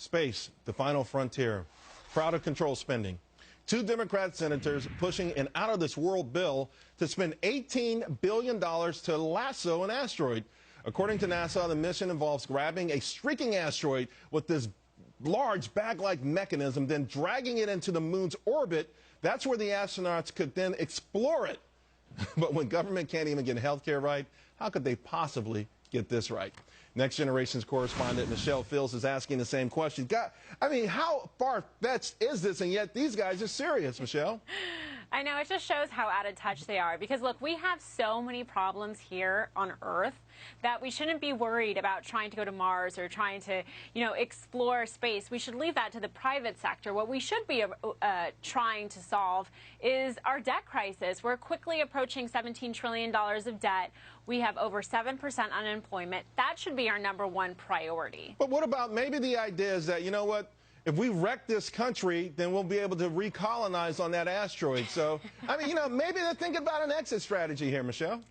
Space, the final frontier. Proud of control spending. Two Democrat senators pushing an out-of-this-world bill to spend $18 billion to lasso an asteroid. According to NASA, the mission involves grabbing a streaking asteroid with this large bag-like mechanism, then dragging it into the moon's orbit. That's where the astronauts could then explore it. But when government can't even get health care right, how could they possibly get this right? Next Generation's correspondent Michelle Fields is asking the same question. God, I mean, how far-fetched is this? And yet these guys are serious, Michelle. I know, it just shows how out of touch they are. Because, look, we have so many problems here on Earth that we shouldn't be worried about trying to go to Mars or trying to, explore space. We should leave that to the private sector. What we should be trying to solve is our debt crisis. We're quickly approaching $17 trillion of debt. We have over 7% unemployment. That should be our #1 priority. But what about maybe the idea is that, you know what? If we wreck this country, then we'll be able to recolonize on that asteroid. So, I mean, maybe they're thinking about an exit strategy here, Michelle.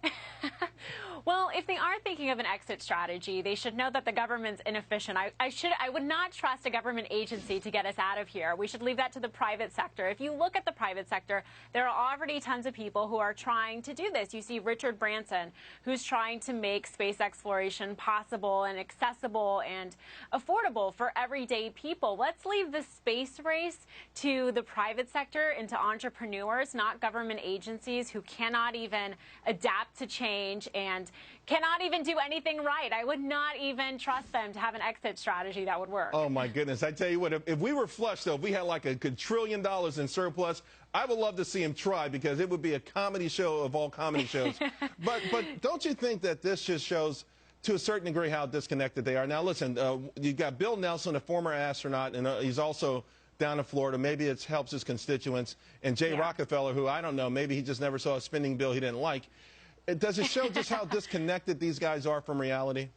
Well, if they are thinking of an exit strategy, they should know that the government's inefficient. I would not trust a government agency to get us out of here. We should leave that to the private sector. If you look at the private sector, there are already tons of people who are trying to do this. You see Richard Branson, who's trying to make space exploration possible and accessible and affordable for everyday people. Let's leave the space race to the private sector and to entrepreneurs, not government agencies who cannot even adapt to change and cannot even do anything right. I would not even trust them to have an exit strategy that would work. Oh, my goodness. I tell you what, if we were flush, though, if we had like a quadrillion dollars in surplus, I would love to see him try because it would be a comedy show of all comedy shows. but don't you think that this just shows to a certain degree how disconnected they are? Now, listen, you've got Bill Nelson, a former astronaut, and he's also down in Florida. Maybe it helps his constituents. And Jay Rockefeller, who I don't know, maybe he just never saw a spending bill he didn't like. Does it show just how disconnected these guys are from reality?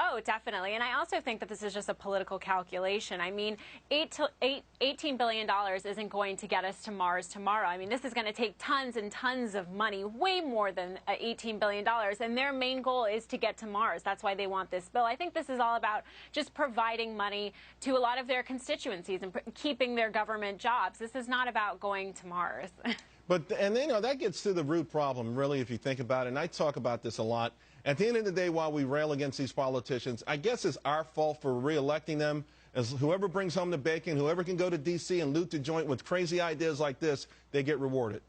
Oh, definitely. And I also think that this is just a political calculation. I mean, $18 billion isn't going to get us to Mars tomorrow. I mean, this is going to take tons and tons of money, way more than $18 billion. And their main goal is to get to Mars. That's why they want this bill. I think this is all about just providing money to a lot of their constituencies and keeping their government jobs. This is not about going to Mars. And that gets to the root problem, really, if you think about it. And I talk about this a lot. At the end of the day, while we rail against these politicians, I guess it's our fault for reelecting them. As whoever brings home the bacon, whoever can go to D.C. and loot the joint with crazy ideas like this, they get rewarded.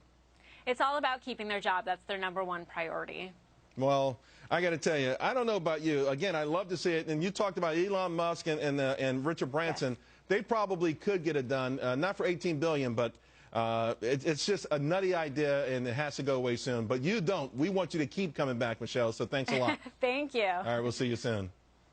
It's all about keeping their job. That's their #1 priority. Well, I got to tell you, I don't know about you. Again, I love to see it. And you talked about Elon Musk and Richard Branson. Yes. They probably could get it done, not for $18 billion, but it's just a nutty idea, and it has to go away soon. But you don't. We want you to keep coming back, Michelle, so thanks a lot. Thank you. All right, we'll see you soon.